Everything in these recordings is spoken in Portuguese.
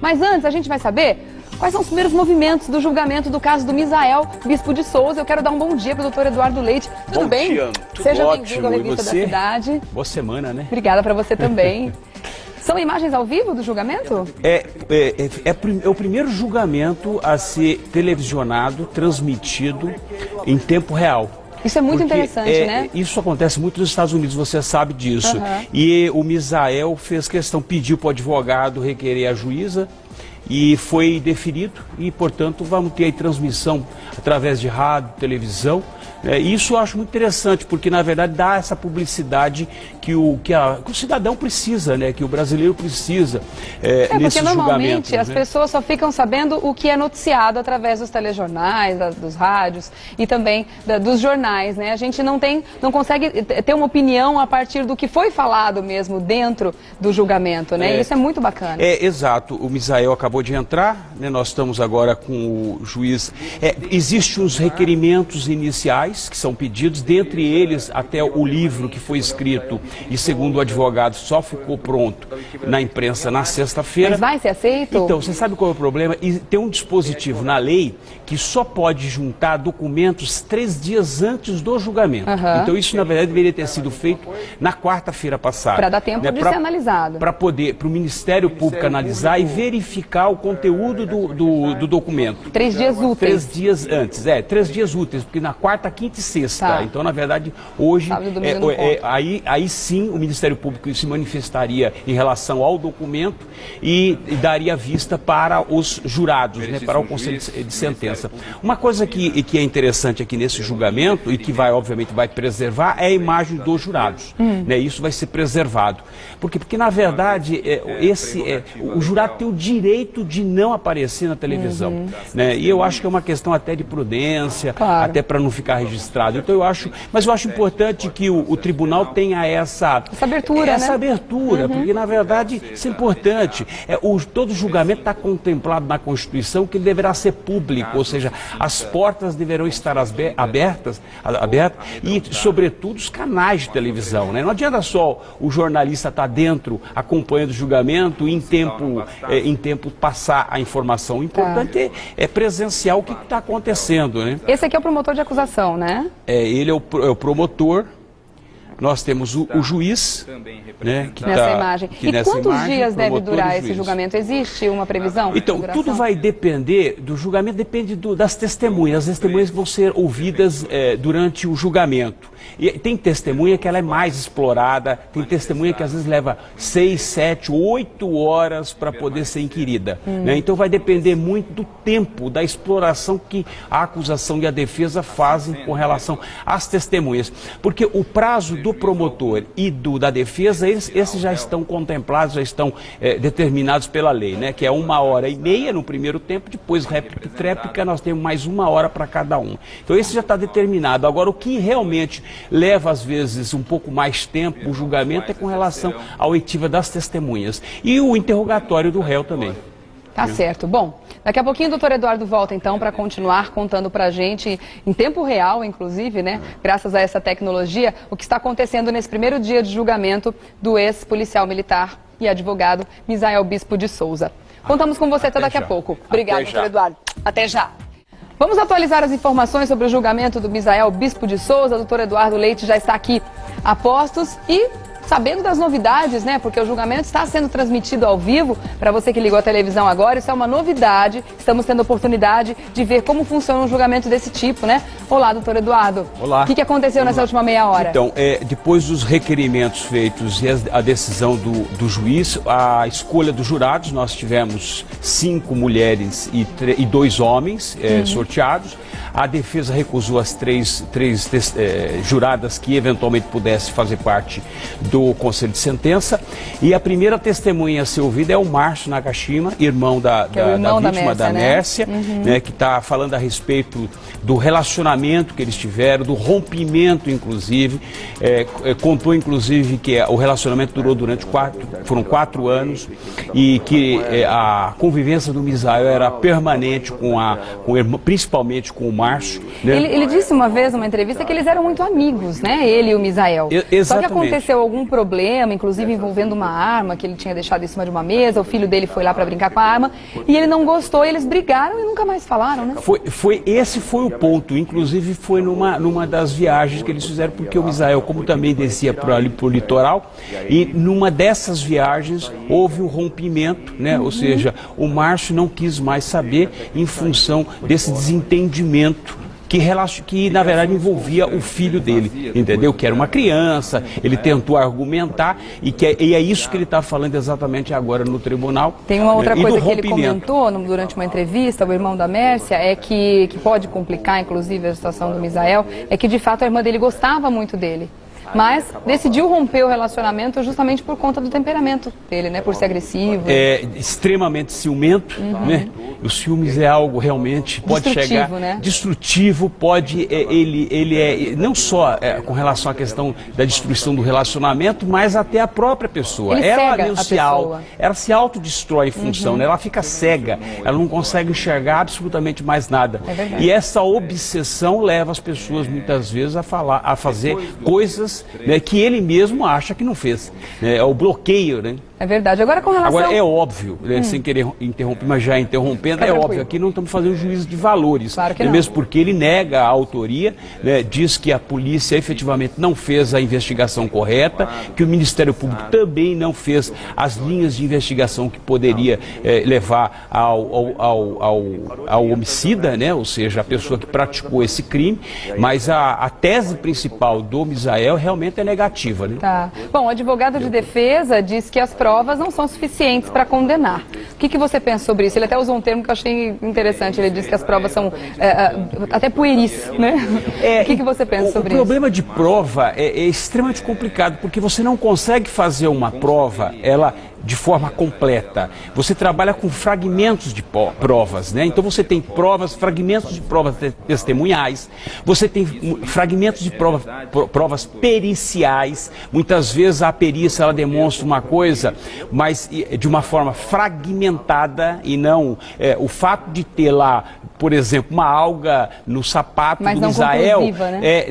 Mas antes, a gente vai saber quais são os primeiros movimentos do julgamento do caso do Misael, bispo de Souza. Eu quero dar um bom dia para o doutor Eduardo Leite. Tudo bem? Dia, tudo Seja ótimo. bem-vindo à Revista da Cidade. Boa semana, né? Obrigada para você também. São imagens ao vivo do julgamento? É o primeiro julgamento a ser televisionado, transmitido em tempo real. Isso é muito interessante, né? Isso acontece muito nos Estados Unidos, você sabe disso. E o Misael fez questão, pediu para o advogado requerer a juíza e foi deferido e, portanto, vamos ter aí transmissão através de rádio, televisão. Isso eu acho muito interessante, porque na verdade dá essa publicidade que o cidadão precisa, né? Que o brasileiro precisa nesses porque normalmente julgamentos, as pessoas só ficam sabendo o que é noticiado através dos telejornais, dos rádios e também dos jornais, né? A gente não consegue ter uma opinião a partir do que foi falado mesmo dentro do julgamento, né? Isso é muito bacana. Exato. O Misael acabou de entrar, né? Nós estamos agora com o juiz. Existem os requerimentos iniciais que são pedidos, dentre eles até o livro que foi escrito e, segundo o advogado, só ficou pronto na imprensa na sexta-feira. Mas vai ser aceito? Então, você sabe qual é o problema? E tem um dispositivo na lei que só pode juntar documentos 3 dias antes do julgamento. Então, isso, na verdade, deveria ter sido feito na quarta-feira passada. Para dar tempo de ser analisado. Para o Ministério Público analisar e verificar o conteúdo do documento. 3 dias úteis. 3 dias antes, 3 dias úteis, porque na quarta, quinta e sexta. Tá. Então, na verdade, hoje, Sábado e domingo aí sim o Ministério Público se manifestaria em relação ao documento e daria vista para os jurados, né, para o Conselho de Sentença. Uma coisa que é interessante aqui nesse julgamento e que obviamente vai preservar é a imagem dos jurados. Né, isso vai ser preservado. Porque na verdade, o jurado tem o direito de não aparecer na televisão. Né, e eu acho que é uma questão até de prudência, até para não ficar registrado. Então eu acho importante que o tribunal tenha essa abertura, porque na verdade isso é importante. Todo julgamento está contemplado na Constituição que ele deverá ser público, ou seja, as portas deverão estar abertas e, sobretudo, os canais de televisão. Né? Não adianta só o jornalista estar dentro, acompanhando o julgamento e em tempo passar a informação. O importante é presenciar o que está acontecendo. Né? Esse aqui é o promotor de acusação, né? Ele é o promotor. Nós temos o juiz, né, que nessa imagem. E quantos dias deve durar esse juiz. julgamento? Existe uma previsão? Então, tudo vai depender do julgamento, depende das testemunhas. As testemunhas vão ser ouvidas durante o julgamento. E tem testemunha que ela é mais explorada, tem testemunha que às vezes leva 6, 7, 8 horas para poder ser inquirida. Né? Então vai depender muito do tempo, da exploração que a acusação e a defesa fazem com relação às testemunhas. Porque o prazo do promotor e da defesa, esses já estão contemplados, já estão determinados pela lei, né? Que é 1h30 no primeiro tempo, depois réplica e tréplica, nós temos mais 1 hora para cada um. Então esse já está determinado. Agora, o que realmente leva às vezes um pouco mais tempo o julgamento é com relação à oitiva das testemunhas e o interrogatório do réu também. Tá certo. Bom, daqui a pouquinho o doutor Eduardo volta então para continuar contando para a gente, em tempo real inclusive, né, graças a essa tecnologia, o que está acontecendo nesse primeiro dia de julgamento do ex-policial militar e advogado Misael Bispo de Souza. Contamos com você até daqui a pouco. Obrigado, doutor Eduardo. Até já. Vamos atualizar as informações sobre o julgamento do Misael Bispo de Souza. O doutor Eduardo Leite já está aqui a postos e sabendo das novidades, né? Porque o julgamento está sendo transmitido ao vivo. Para você que ligou a televisão agora, isso é uma novidade. Estamos tendo a oportunidade de ver como funciona um julgamento desse tipo, né? Olá, doutor Eduardo. Olá. O que aconteceu nessa última meia hora? Então, depois dos requerimentos feitos e a decisão do juiz, a escolha dos jurados, nós tivemos 5 mulheres e 2 homens sorteados. A defesa recusou as três juradas que eventualmente pudessem fazer parte do Conselho de Sentença. E a primeira testemunha a ser ouvida é o Márcio Nakashima, irmão da vítima, da Mércia, né, que está falando a respeito do relacionamento que eles tiveram, do rompimento, inclusive. Contou, inclusive, que o relacionamento durou foram 4 anos e que a convivência do Misael era permanente principalmente com o Márcio. Né? Ele disse uma vez numa entrevista que eles eram muito amigos, né? Ele e o Misael. Exatamente. Só que aconteceu algum um problema, inclusive envolvendo uma arma que ele tinha deixado em cima de uma mesa, o filho dele foi lá para brincar com a arma, e ele não gostou, e eles brigaram e nunca mais falaram, né? Esse foi o ponto, inclusive foi numa das viagens que eles fizeram, porque o Misael, como também descia ali pro litoral, e numa dessas viagens houve um rompimento, né? Ou seja, o Márcio não quis mais saber em função desse desentendimento que na verdade envolvia o filho dele, entendeu? Que era uma criança, ele tentou argumentar e é isso que ele está falando exatamente agora no tribunal. Tem uma outra coisa que ele comentou durante uma entrevista, o irmão da Mércia, é que pode complicar inclusive a situação do Misael, é que de fato a irmã dele gostava muito dele. Mas decidiu romper o relacionamento justamente por conta do temperamento dele, né? Por ser agressivo. É extremamente ciumento, né? Os ciúmes é algo realmente pode chegar destrutivo, pode ele é não só com relação à questão da destruição do relacionamento, mas até a própria pessoa. Ela se autodestrói em função, né? Ela fica cega, ela não consegue enxergar absolutamente mais nada. E essa obsessão leva as pessoas muitas vezes a fazer coisas, né, que ele mesmo acha que não fez. É o bloqueio, né? É verdade. Agora com relação... Agora é óbvio, né, sem querer interromper, mas já interrompendo, óbvio, aqui não estamos fazendo juízo de valores. Claro que não. Mesmo porque ele nega a autoria, né, diz que a polícia efetivamente não fez a investigação correta, que o Ministério Público também não fez as linhas de investigação que poderia levar ao homicida, né, ou seja, a pessoa que praticou esse crime, mas a tese principal do Misael realmente é negativa, né? Tá. Bom, o advogado de defesa diz que as provas não são suficientes para condenar. O que você pensa sobre isso? Ele até usou um termo que eu achei interessante. Ele disse que as provas são até pueris, né? O que você pensa sobre isso? O problema de prova é extremamente complicado, porque você não consegue fazer uma prova, de forma completa. Você trabalha com fragmentos de provas, né? Então você tem fragmentos de provas testemunhais, você tem fragmentos de provas periciais. Muitas vezes a perícia ela demonstra uma coisa, mas de uma forma fragmentada e não o fato de ter lá, por exemplo, uma alga no sapato do Misael, né?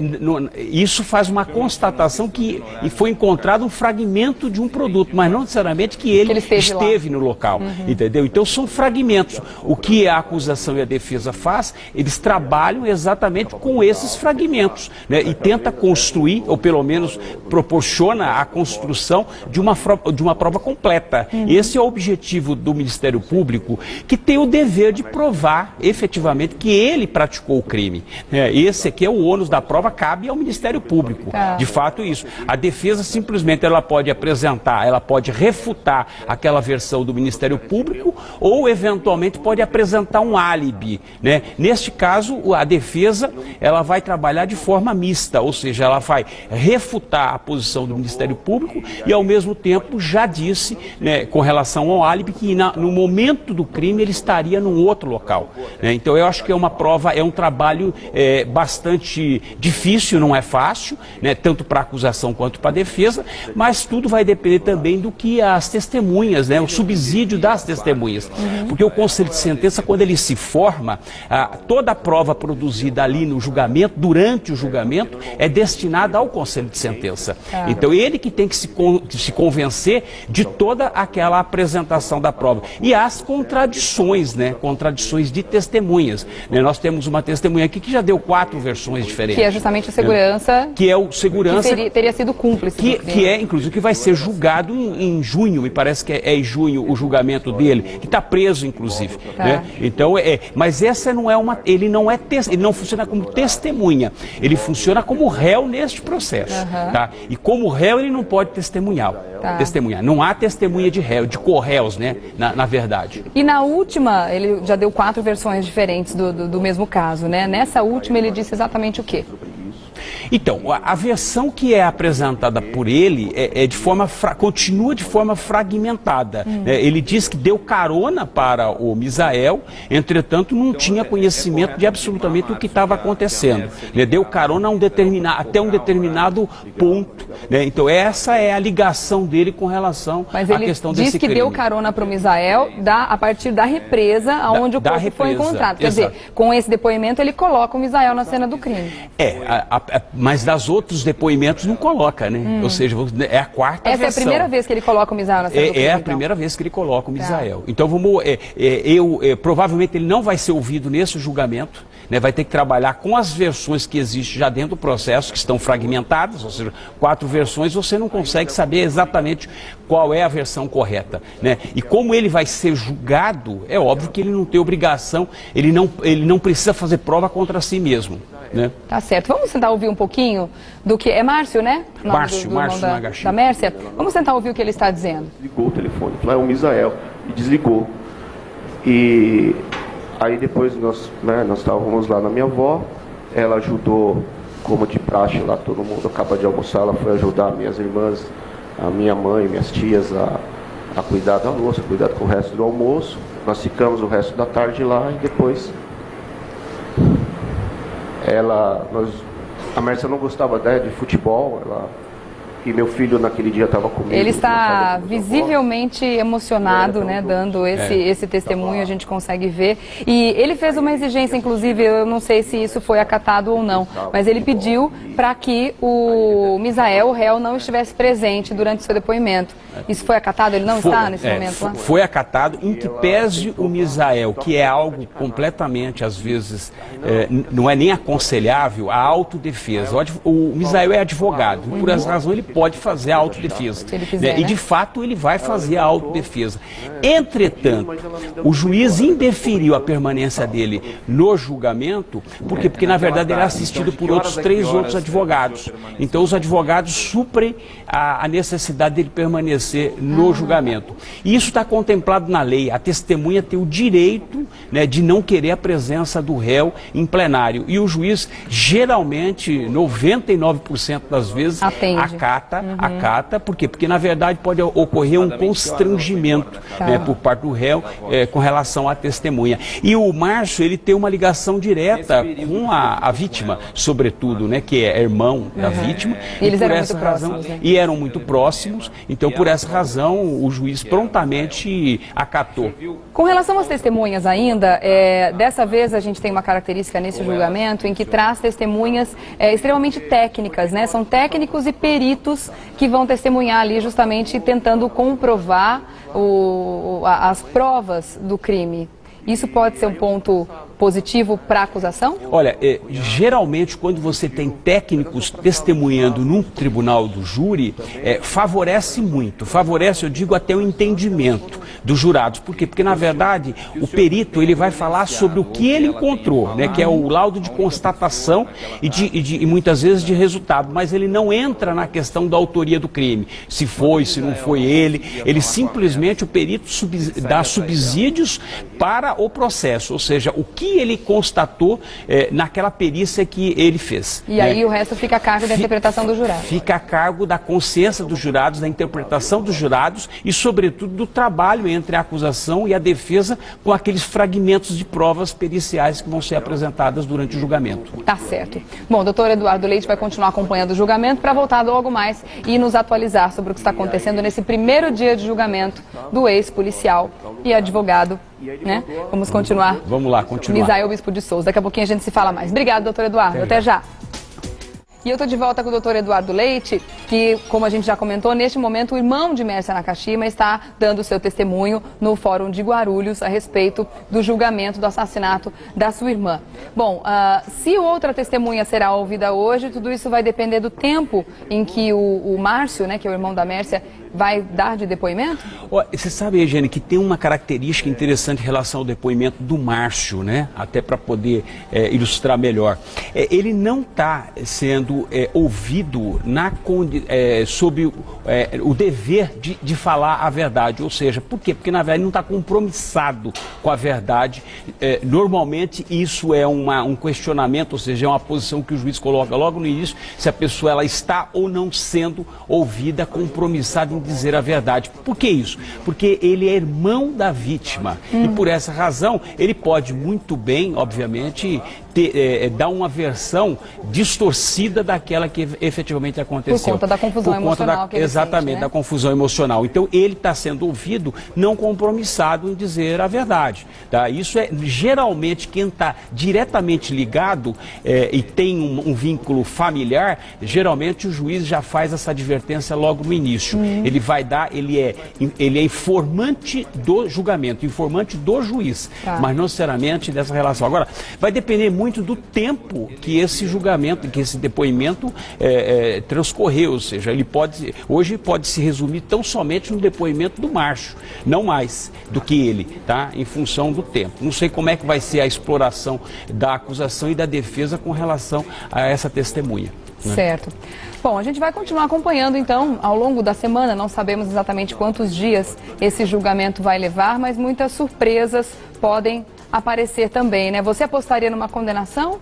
Isso faz uma constatação que foi encontrado um fragmento de um produto, mas não necessariamente que ele esteve no local, entendeu? Então são fragmentos. O que a acusação e a defesa faz, eles trabalham exatamente com esses fragmentos, né? E tenta construir, ou pelo menos proporciona a construção de uma prova completa. Esse é o objetivo do Ministério Público, que tem o dever de provar efetivamente que ele praticou o crime. Esse aqui é o ônus da prova, cabe ao Ministério Público. De fato isso. A defesa simplesmente ela pode apresentar, ela pode refutar aquela versão do Ministério Público ou eventualmente pode apresentar um álibi, né? Neste caso, a defesa ela vai trabalhar de forma mista, ou seja, ela vai refutar a posição do Ministério Público e ao mesmo tempo já disse, né, com relação ao álibi que no momento do crime ele estaria num outro local, né? Então eu acho que é uma prova, é um trabalho bastante difícil, não é fácil, né, tanto para a acusação quanto para a defesa, mas tudo vai depender também do que as testemunhas, né, o subsídio das testemunhas. Porque o conselho de sentença, quando ele se forma, toda a prova produzida ali no julgamento, durante o julgamento, é destinada ao conselho de sentença. Então ele que tem que se convencer de toda aquela apresentação da prova. E as contradições, né, contradições de testemunhas. Né, nós temos uma testemunha aqui que já deu 4 versões diferentes. Que é justamente o segurança. Que é o segurança. Que teria sido cúmplice. Que é, inclusive, que vai ser julgado em junho, me parece que é em junho o julgamento dele, que está preso, inclusive. Né? Então, mas essa não é ele não funciona como testemunha, ele funciona como réu neste processo. Tá? E como réu ele não pode testemunhar. Não há testemunha de réu, de corréus, né? Na verdade. E na última, ele já deu 4 versões diferentes do mesmo caso, né? Nessa última ele disse exatamente o quê? Então, a versão que é apresentada por ele continua de forma fragmentada. Né? Ele diz que deu carona para o Misael, entretanto não tinha conhecimento de absolutamente o que estava acontecendo. Né? Deu carona até um determinado ponto. Né? Então essa é a ligação dele com relação à questão desse crime. Mas ele diz que deu carona para o Misael a partir da represa onde o corpo foi encontrado. Quer dizer, com esse depoimento ele coloca o Misael na cena do crime. Mas das outros depoimentos não coloca, né? Ou seja, é a quarta versão. Essa é a primeira vez que ele coloca o Misael na cena do crime, a primeira vez que ele coloca o Misael. Então, provavelmente ele não vai ser ouvido nesse julgamento, né? Vai ter que trabalhar com as versões que existem já dentro do processo, que estão fragmentadas, ou seja, 4 versões, você não consegue saber exatamente qual é a versão correta, né? E como ele vai ser julgado, é óbvio que ele não tem obrigação, ele não precisa fazer prova contra si mesmo, né? Tá certo. Vamos tentar ouvir um pouquinho do que... É Márcio, né? Márcio da Mércia. Vamos tentar ouvir o que ele está dizendo. Desligou o telefone, falou, é o Misael, e desligou. E aí depois nós estávamos lá na minha avó, ela ajudou, como de praxe lá, todo mundo acaba de almoçar, ela foi ajudar minhas irmãs, a minha mãe, minhas tias a cuidar da louça, cuidar com o resto do almoço. Nós ficamos o resto da tarde lá e depois a Mércia não gostava de futebol, e meu filho naquele dia estava comigo. Ele está visivelmente emocionado, né, dando esse testemunho, a gente consegue ver. E ele fez uma exigência, inclusive, eu não sei se isso foi acatado ou não, mas ele pediu para que o Misael, o réu, não estivesse presente durante o seu depoimento. Isso foi acatado? Ele não está nesse momento lá? Foi acatado, em que pese o Misael, que é algo completamente, às vezes, não é nem aconselhável, a autodefesa. O Misael é advogado, e por essa razão ele pode fazer a autodefesa. Se ele quiser, né? E de fato ele vai fazer a autodefesa. Entretanto, o juiz indeferiu a permanência dele no julgamento, porque na verdade ele é assistido por outros 3 outros advogados. Então os advogados suprem a necessidade dele permanecer no julgamento. E isso está contemplado na lei. A testemunha tem o direito, né, de não querer a presença do réu em plenário. E o juiz, geralmente, 99% das vezes, acata. Por quê? Porque, na verdade, pode ocorrer um constrangimento, né, por parte do réu com relação à testemunha. E o Márcio, ele tem uma ligação direta com a vítima, sobretudo, né, que é irmão da vítima. E eles eram muito próximos, né? E eram muito próximos. Então, por essa razão, o juiz prontamente acatou. Com relação às testemunhas ainda, dessa vez a gente tem uma característica nesse julgamento em que traz testemunhas extremamente técnicas, né? São técnicos e peritos que vão testemunhar ali justamente tentando comprovar as provas do crime. Isso pode ser um ponto positivo para a acusação? Olha, geralmente quando você tem técnicos testemunhando num tribunal do júri, favorece muito, eu digo até o entendimento dos jurados. Por quê? Porque na verdade o perito ele vai falar sobre o que ele encontrou, né, que é o laudo de constatação e muitas vezes de resultado, mas ele não entra na questão da autoria do crime, se foi, se não foi ele simplesmente, o perito dá subsídios para o processo, ou seja, o que ele constatou naquela perícia que ele fez. E aí o resto fica a cargo da interpretação do jurado. Fica a cargo da consciência dos jurados, da interpretação dos jurados e, sobretudo, do trabalho entre a acusação e a defesa com aqueles fragmentos de provas periciais que vão ser apresentadas durante o julgamento. Tá certo. Bom, o doutor Eduardo Leite vai continuar acompanhando o julgamento para voltar logo mais e nos atualizar sobre o que está acontecendo nesse primeiro dia de julgamento do ex-policial e advogado, né? Vamos continuar. Vamos lá, continuar. Misael Bispo de Souza. Daqui a pouquinho a gente se fala mais. Obrigado, doutor Eduardo. Até já. E eu estou de volta com o doutor Eduardo Leite, que, como a gente já comentou, neste momento o irmão de Mércia Nakashima está dando seu testemunho no Fórum de Guarulhos a respeito do julgamento do assassinato da sua irmã. Bom, se outra testemunha será ouvida hoje, tudo isso vai depender do tempo em que o Márcio, né, que é o irmão da Mércia, vai dar de depoimento? Você sabe, Eugênia, que tem uma característica interessante em relação ao depoimento do Márcio, né? Até para poder ilustrar melhor. Ele não está sendo ouvido sob o dever de falar a verdade. Ou seja, por quê? Porque na verdade ele não está compromissado com a verdade. Normalmente isso é um questionamento, ou seja, é uma posição que o juiz coloca logo no início, se a pessoa ela está ou não sendo ouvida, compromissada em dizer a verdade. Por que isso? Porque ele é irmão da vítima e por essa razão ele pode muito bem, obviamente, dar uma versão distorcida daquela que efetivamente aconteceu. Por conta da confusão emocional que ele exatamente, sente, né? da confusão emocional. Então, ele está sendo ouvido não compromissado em dizer a verdade. Tá? Isso é, geralmente, quem está diretamente ligado e tem um vínculo familiar, geralmente o juiz já faz essa advertência logo no início. Ele vai dar, ele é informante do julgamento, informante do juiz, mas não necessariamente dessa relação. Agora, vai depender muito do tempo que esse julgamento, que esse depoimento transcorreu, ou seja, hoje pode se resumir tão somente no depoimento do macho, não mais do que ele, tá? Em função do tempo. Não sei como é que vai ser a exploração da acusação e da defesa com relação a essa testemunha. Certo. Bom, a gente vai continuar acompanhando, então, ao longo da semana. Não sabemos exatamente quantos dias esse julgamento vai levar, mas muitas surpresas podem aparecer também, né? Você apostaria numa condenação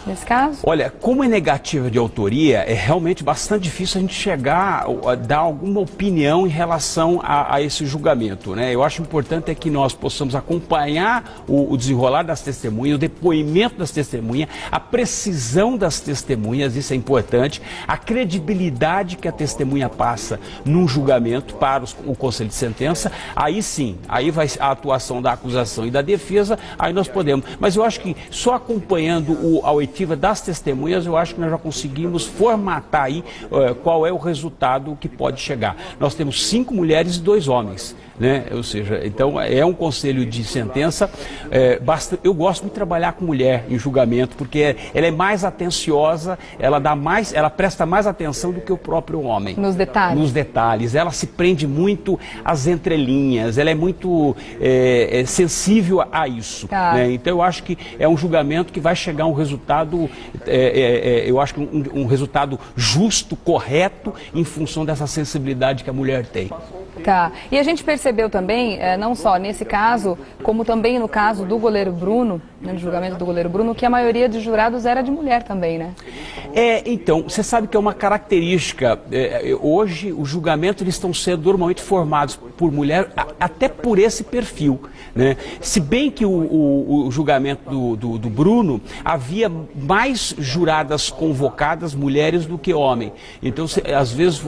nesse caso? Olha, como é negativa de autoria, é realmente bastante difícil a gente chegar a dar alguma opinião em relação a esse julgamento, né? Eu acho importante que nós possamos acompanhar o desenrolar das testemunhas, o depoimento das testemunhas, a precisão das testemunhas, isso é importante, a credibilidade que a testemunha passa num julgamento para o conselho de sentença. Aí sim, aí vai a atuação da acusação e da defesa, aí nós podemos. Mas eu acho que só acompanhando a oitiva das testemunhas, eu acho que nós já conseguimos formatar aí qual é o resultado que pode chegar. Nós temos 5 mulheres e 2 homens, né? Ou seja, então é um conselho de sentença. Eu gosto muito de trabalhar com mulher em julgamento, porque ela é mais atenciosa, ela presta mais atenção do que o próprio homem. Nos detalhes? Nos detalhes. Ela se prende muito às entrelinhas, ela é muito sensível a isso. Né? Então eu acho que é um julgamento que vai chegar a um resultado, eu acho que um resultado justo, correto, em função dessa sensibilidade que a mulher tem. Tá. E a gente percebeu também, não só nesse caso, como também no caso do goleiro Bruno, né, no julgamento do goleiro Bruno, que a maioria dos jurados era de mulher também, né? Então, você sabe que é uma característica, hoje os julgamentos eles estão sendo normalmente formados por mulher, até por esse perfil, né? Se bem que o julgamento do Bruno, havia mais juradas convocadas, mulheres, do que homem. Então, às vezes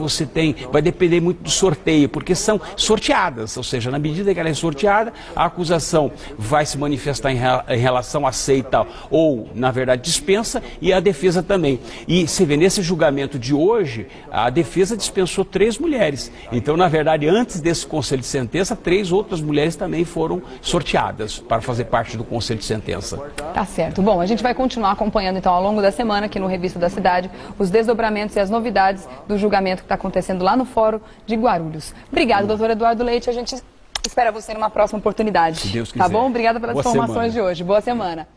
vai depender muito do sorteio, porque são sorteadas, ou seja, na medida que ela é sorteada, a acusação vai se manifestar em relação aceita ou, na verdade, dispensa, e a defesa também. E você vê, nesse julgamento de hoje, a defesa dispensou 3 mulheres. Então, na verdade, antes desse conselho de sentença, 3 outras mulheres também foram sorteadas para fazer parte do conselho de sentença. Tá certo. Bom, a gente vai continuar acompanhando, então, ao longo da semana, aqui no Revista da Cidade, os desdobramentos e as novidades do julgamento que está acontecendo lá no Fórum de Guarulhos. Obrigado, doutor Eduardo Leite. A gente espera você numa próxima oportunidade. Se Deus quiser. Tá bom? Obrigada pelas Boa informações semana. de hoje. Boa semana.